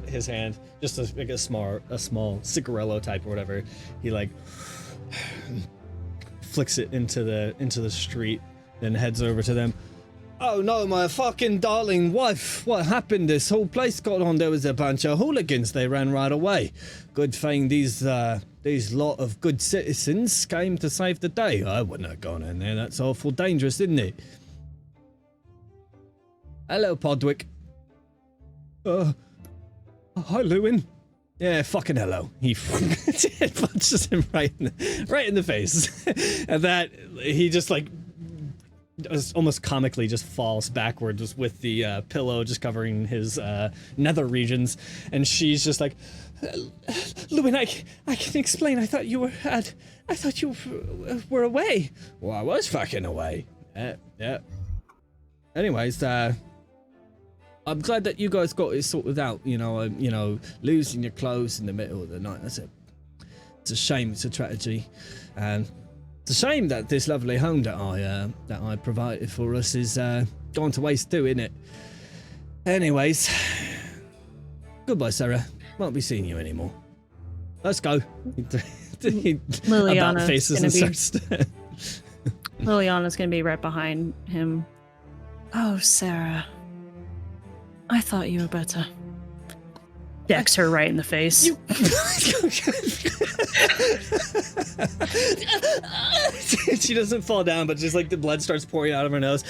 his hand, just a small cigarello type or whatever. He like flicks it into the street, then heads over to them. Oh no, my fucking darling wife! What happened? This whole place got on. There was a bunch of hooligans. They ran right away. Good thing these lot of good citizens came to save the day. I wouldn't have gone in there. That's awful dangerous, isn't it? Hello, Podwick. Hi, Lewin. Yeah, fucking hello. He punches him right in the face. And that he just like almost comically just falls backwards with the pillow just covering his nether regions. And she's just like, Lewin, I can explain. I thought you were away. Well, I was fucking away. Yeah. Anyways, I'm glad that you guys got it sorted out. Losing your clothes in the middle of the night. It's a shame. It's a tragedy, and it's a shame that this lovely home that I provided for us is gone to waste too, isn't it? Anyways, goodbye, Sarah. Won't be seeing you anymore. Let's go. Liliana's gonna be right behind him, Oh, Sarah. I thought you were better. Decks her right in the face. She doesn't fall down, but just like the blood starts pouring out of her nose.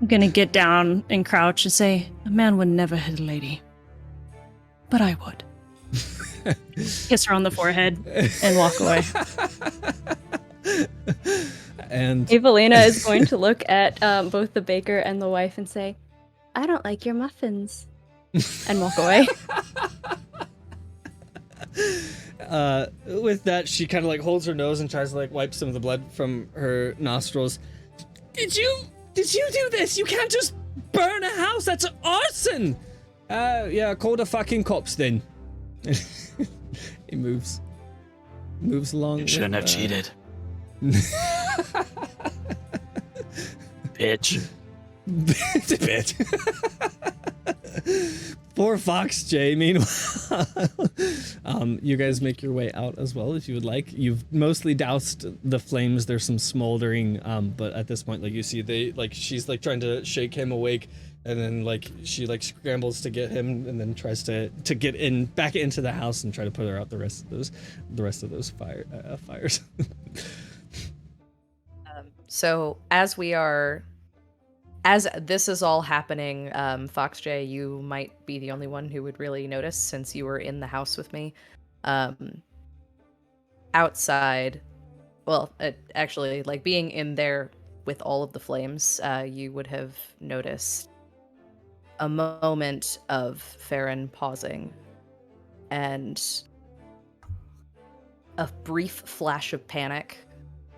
I'm gonna get down and crouch and say, a man would never hit a lady. But I would. Kiss her on the forehead and walk away. And Evelina is going to look at both the baker and the wife and say, I don't like your muffins. And walk away. With that, she kind of like holds her nose and tries to like wipe some of the blood from her nostrils. Did you do this? You can't just burn a house. That's arson. Yeah, call the fucking cops then. He moves along. You shouldn't have cheated. Bitch. It's a bit. Poor Fox Jay. Meanwhile, you guys make your way out as well if you would like. You've mostly doused the flames. There's some smoldering, but at this point, like you see, she's like trying to shake him awake, and then like she like scrambles to get him, and then tries to get back into the house and try to put her out the rest of those fires. So as this is all happening, Fox J, you might be the only one who would really notice since you were in the house with me. Outside, well, actually, like being in there with all of the flames, you would have noticed a moment of Farron pausing and a brief flash of panic,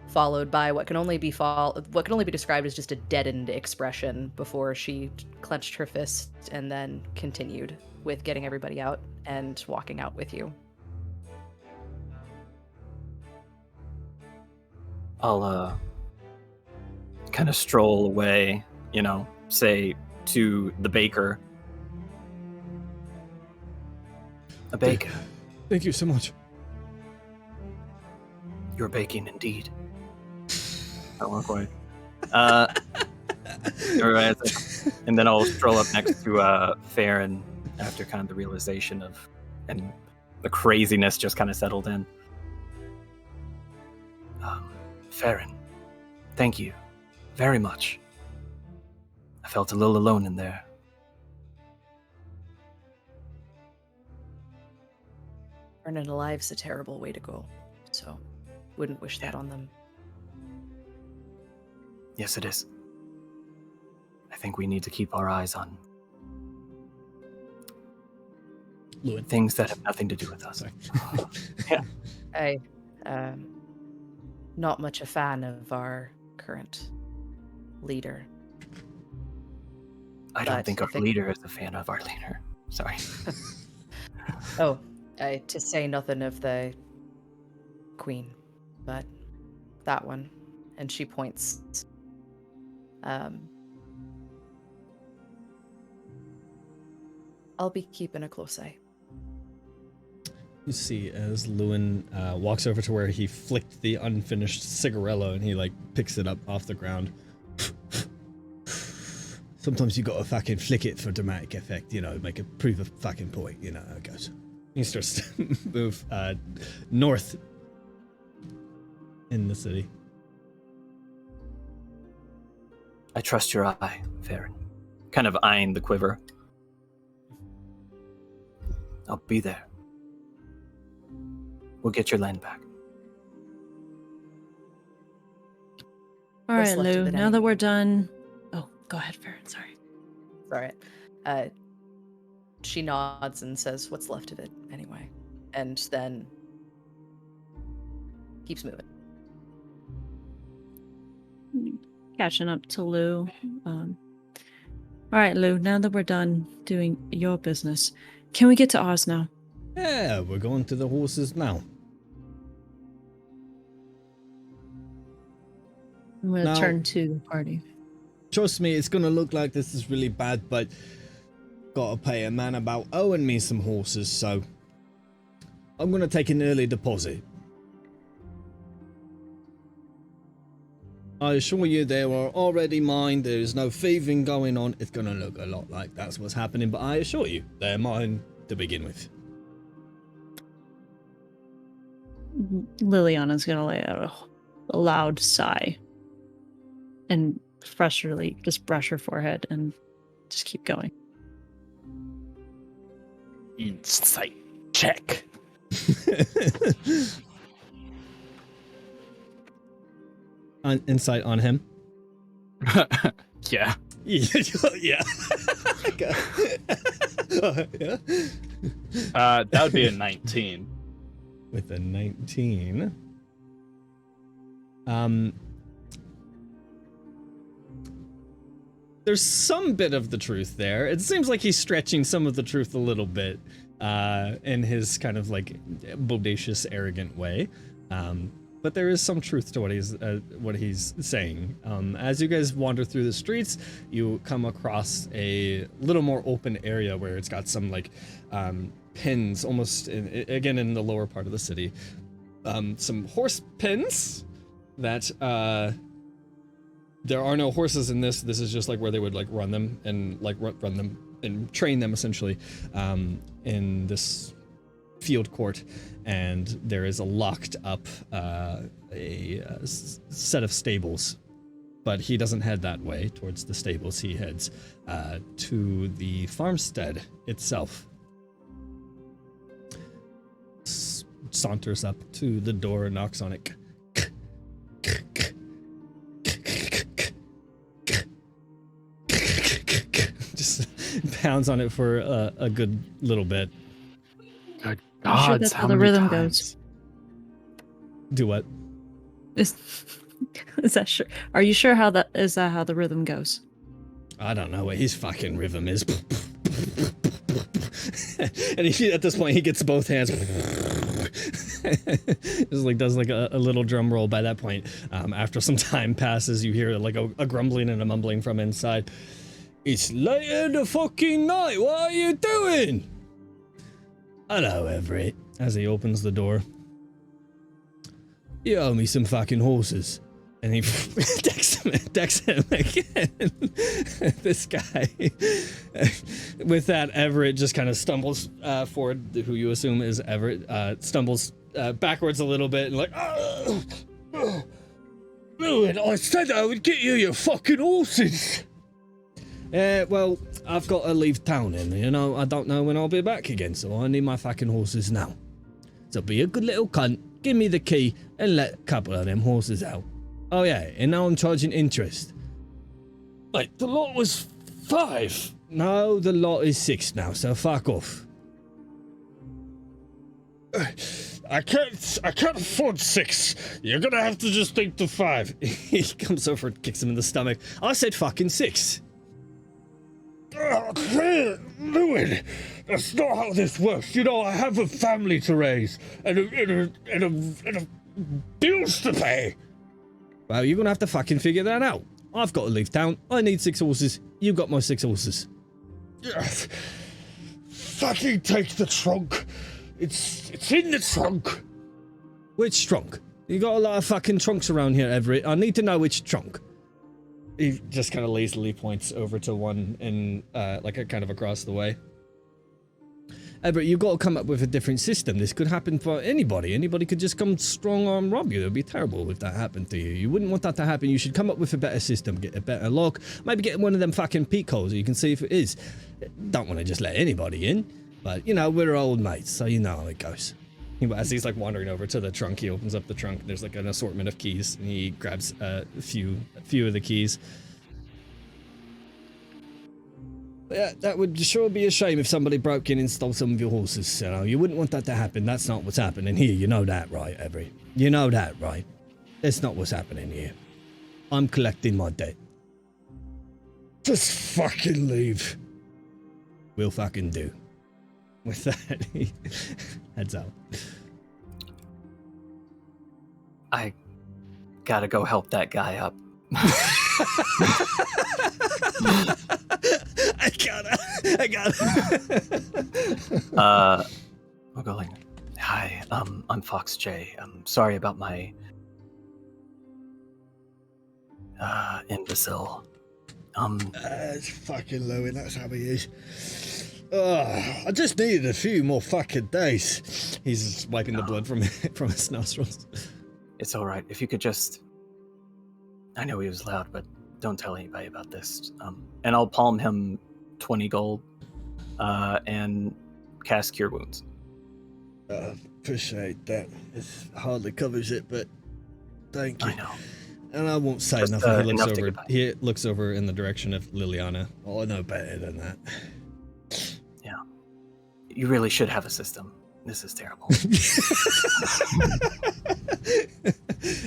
followed by what can only be described as just a deadened expression before she clenched her fist and then continued with getting everybody out and walking out with you. I'll kind of stroll away, say to the baker. A baker. Thank you so much. You're baking indeed. I won't quite. And then I'll stroll up next to Farron after kind of the realization and the craziness just kind of settled in. Farron, thank you very much. I felt a little alone in there. Burning alive's a terrible way to go, so wouldn't wish that on them. Yes, it is. I think we need to keep our eyes on Lewin. things that have nothing to do with us. Sorry. I, not much a fan of our current leader. I don't But think I our think- leader is a fan of our leader. Sorry. Oh, to say nothing of the queen, but that one. And she points. I'll be keeping a close eye. You see as Lewin walks over to where he flicked the unfinished cigarello and he like picks it up off the ground. Sometimes you gotta fucking flick it for dramatic effect, prove a fucking point, how it goes. He starts to move north in the city. I trust your eye, Farron. Kind of eyeing the quiver. I'll be there. We'll get your land back. All What's right, left of Lou, it now that we're done... Oh, go ahead, Farron, sorry. It's all right. She nods and says, "What's left of it, anyway?" And then keeps moving. Catching up to Lou. All right, Lou, now that we're done doing your business, can we get to ours now? Yeah, we're going to the horses now. I'm going to Now- turn to the party. Trust me, it's gonna look like this is really bad, but gotta pay a man about owing me some horses, so I'm gonna take an early deposit. I assure you they were already mine. There is no thieving going on. It's going to look a lot like that's what's happening, but I assure you, they're mine to begin with. Liliana's gonna lay out a loud sigh and frustratingly just brush her forehead and just keep going. Insight check. Insight on him? Yeah. Yeah. Yeah. That would be a 19. With a 19. There's some bit of the truth there. It seems like he's stretching some of the truth a little bit in his kind of like bodacious, arrogant way. But there is some truth to what he's saying. As you guys wander through the streets, you come across a little more open area where it's got some like pins, almost again in the lower part of the city. Some horse pins that there are no horses in this. This is just like where they would like run them and like run them and train them essentially in this field court. And there is a locked up set of stables, but he doesn't head that way towards the stables. He heads to the farmstead itself. Saunters up to the door, knocks on it. Just pounds on it for a good little bit. Good I'm sure gods, that's how how the many rhythm times? goes. Do what? Is that sure? Are you sure how the rhythm goes? I don't know what his fucking rhythm is. And at this point, he gets both hands. Just like does like a little drum roll. By that point, after some time passes, you hear like a grumbling and a mumbling from inside. It's late in the fucking night. What are you doing? Hello, Everett. As he opens the door. You owe me some fucking horses. And he decks him again. This guy. With that, Everett just kind of stumbles forward, who you assume is Everett, stumbles backwards a little bit and like, Ruin, I said I would get you your fucking horses. Well, I've got to leave town and, you know, I don't know when I'll be back again, so I need my fucking horses now. So be a good little cunt, give me the key, and let a couple of them horses out. Oh yeah, and now I'm charging interest. Wait, the lot was 5. No, the lot is 6 now, so fuck off. I can't afford 6. You're gonna have to just take the 5. He comes over and kicks him in the stomach. I said fucking 6. Ruin, that's not how this works. You know, I have a family to raise and a bills to pay. Well, you're gonna have to fucking figure that out. I've got to leave town. I need 6 horses. You got my 6 horses. Fucking take the trunk. It's in the trunk. Which trunk? You got a lot of fucking trunks around here, Everett. I need to know which trunk. He just kind of lazily points over to one in, like, kind of across the way. Everett, you've got to come up with a different system. This could happen for anybody. Anybody could just come strong-arm rob you. It would be terrible if that happened to you. You wouldn't want that to happen. You should come up with a better system. Get a better lock. Maybe get one of them fucking peek holes so you can see if it is. Don't want to just let anybody in. But, you know, we're old mates, so you know how it goes. As he's, like, wandering over to the trunk, he opens up the trunk. There's, like, an assortment of keys, and he grabs a few of the keys. Yeah, that would sure be a shame if somebody broke in and stole some of your horses. You know, you wouldn't want that to happen. That's not what's happening here. You know that, right, Everett? You know that, right? That's not what's happening here. I'm collecting my debt. Just fucking leave. We'll fucking do. With that, he heads out. I gotta go help that guy up. I gotta. I'll go like, hi, I'm Fox J. I'm sorry about my Imbecile. It's fucking Lewin, that's how he is. I just needed a few more fucking days. He's wiping the blood from his nostrils. It's all right. If you could just... I know he was loud, but don't tell anybody about this. And I'll palm him 20 gold and cast Cure Wounds. Appreciate that. It hardly covers it, but thank you. I know. And I won't say Just, nothing. enough to get by. He looks over in the direction of Liliana. Oh, I know better than that. Yeah. You really should have a system. This is terrible.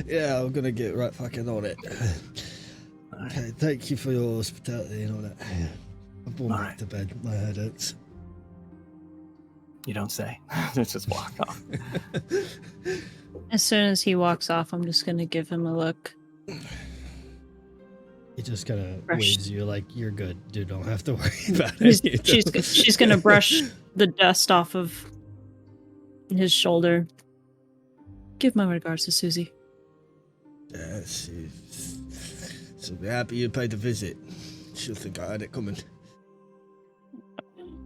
Yeah, I'm gonna get right fucking on it. Okay, thank you for your hospitality and all that. I'm going back to bed. My head hurts. You don't say. Let's just walk off. As soon as he walks off, I'm just gonna give him a look. He just kind of Brush. waves you like, you're good, dude, don't have to worry about it. She's gonna brush the dust off of his shoulder. Give my regards to Susie. Yeah, she'll be happy you paid the visit. She'll think I had it coming.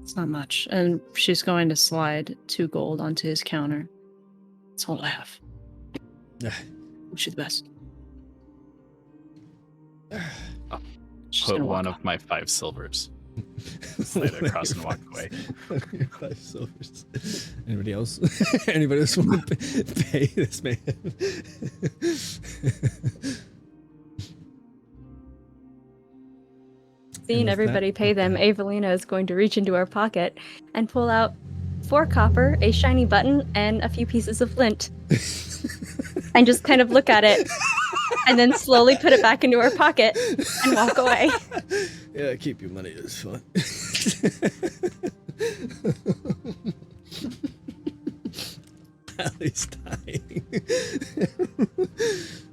It's not much. And she's going to slide 2 gold onto his counter. That's all I have. Wish you the best. She's Put gonna walk one off. of my 5 silvers. Slide it across and walk away. 5 silvers. Anybody else? Anybody else want to pay this man? Seeing with everybody that- pay them, Evelina is going to reach into her pocket and pull out 4 copper, a shiny button, and a few pieces of flint. And just kind of look at it, and then slowly put it back into her pocket and walk away. Yeah, keep your money, it's fine. Allie's dying.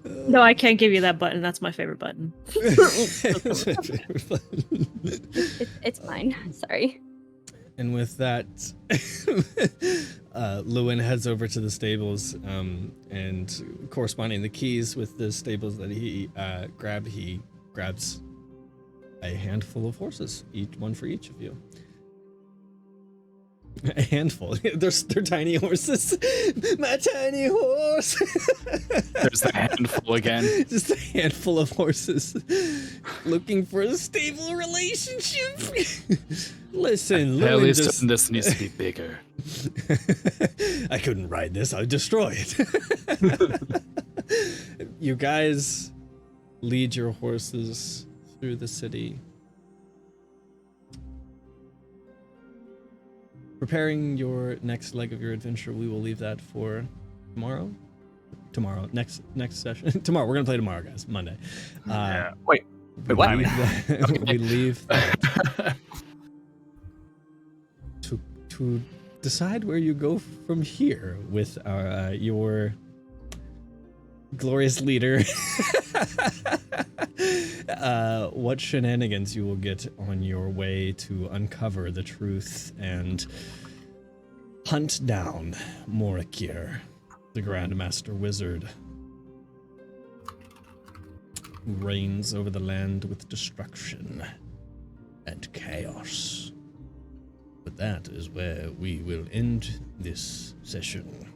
No, I can't give you that button. That's my favorite button. It's mine. Sorry. And with that, Lewin heads over to the stables, and corresponding the keys with the stables that he grabbed, he grabs a handful of horses, one for each of you. A handful. They're tiny horses. My tiny horse. There's the handful again. Just a handful of horses looking for a stable relationship. Listen, At Lewin least just... this needs to be bigger. I couldn't ride this. I'd destroy it. You guys lead your horses through the city, preparing your next leg of your adventure. We will leave that for tomorrow. Next session. Tomorrow. We're gonna play tomorrow, guys. Monday. Wait, what? We leave that to decide where you go from here with your glorious leader. What shenanigans you will get on your way to uncover the truth and hunt down Morikir, the Grandmaster Wizard, who reigns over the land with destruction and chaos. But that is where we will end this session.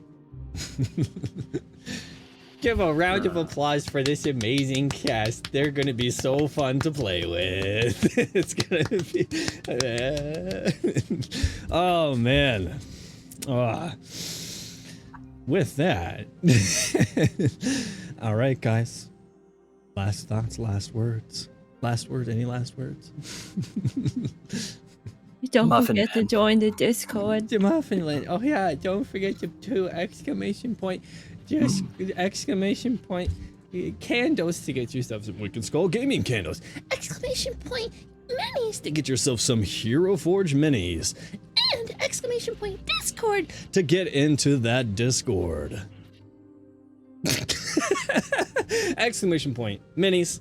Give a round of applause for this amazing cast. They're going to be so fun to play with. It's going to be... Oh, man. With that... All right, guys. Last thoughts, last words. Last word, any last words? Don't Muffin forget to Man. join the Discord. The Muffin Land. Oh, yeah. Don't forget to exclamation point. Just exclamation point candles to get yourself some Wicked Skull Gaming candles. Exclamation point minis to get yourself some Hero Forge minis. And exclamation point Discord to get into that Discord. Exclamation point minis.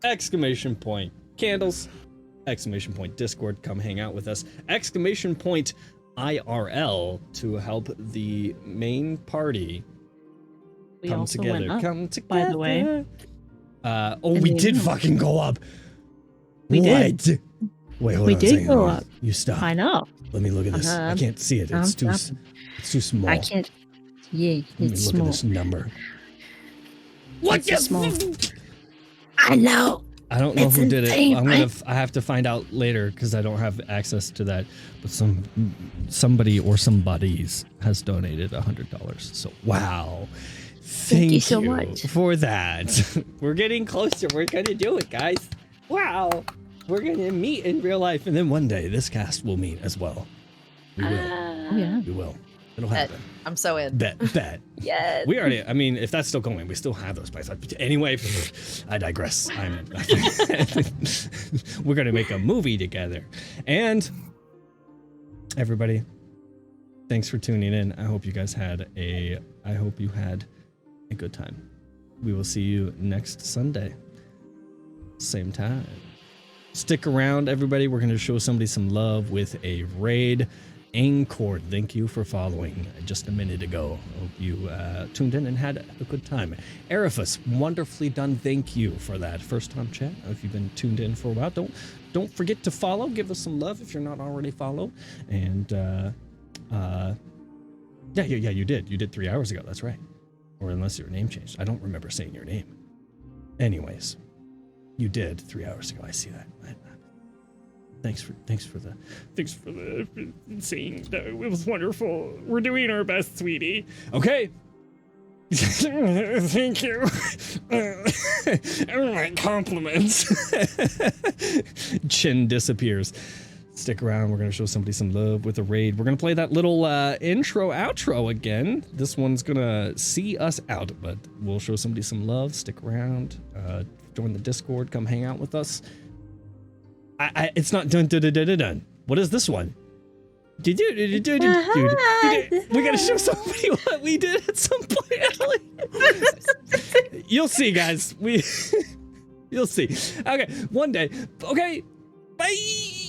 Exclamation point candles. Exclamation point Discord. Come hang out with us. Exclamation point IRL to help the main party We come also together. went up, Come together. by the way. We did fucking go up. We what? did. Wait, hold We on. did a second. go up. You stop. I know. Let me look at this. I can't see it. It's too small. I can't. Yeah, Let me it's look small. at this number. What? It's small. I know. I don't know It's who did insane, it. I have to find out later because I don't have access to that. But somebody or somebody's has donated $100. So wow. Thank you so much for that. We're getting closer. We're gonna do it, guys. Wow. We're gonna meet in real life, and then one day this cast will meet as well. We will. Oh yeah. We will. It'll Bet. happen. I'm so in. Bet. Yes. We already, I mean, if that's still going, we still have those plays. Anyway, I digress. We're going to make a movie together. And everybody, thanks for tuning in. I hope you guys had a good time. We will see you next Sunday. Same time. Stick around, everybody. We're going to show somebody some love with a raid. Angkor, thank you for following just a minute ago. Hope you tuned in and had a good time. Arifus, wonderfully done. Thank you for that first time chat. If you've been tuned in for a while, don't forget to follow. Give us some love if you're not already followed. And yeah, you did. You did 3 hours ago. That's right. Or unless your name changed. I don't remember saying your name. Anyways, you did 3 hours ago. I see that. Thanks for the saying that. It was wonderful. We're doing our best, sweetie. Okay. Thank you. My compliments. Chin disappears. Stick around. We're gonna show somebody some love with a raid. We're gonna play that little intro outro again. This one's gonna see us out, but we'll show somebody some love. Stick around. Join the Discord. Come hang out with us. It's not done. What is this one? We gotta show somebody what we did at some point. You'll see, guys. You'll see. Okay, one day. Okay, bye.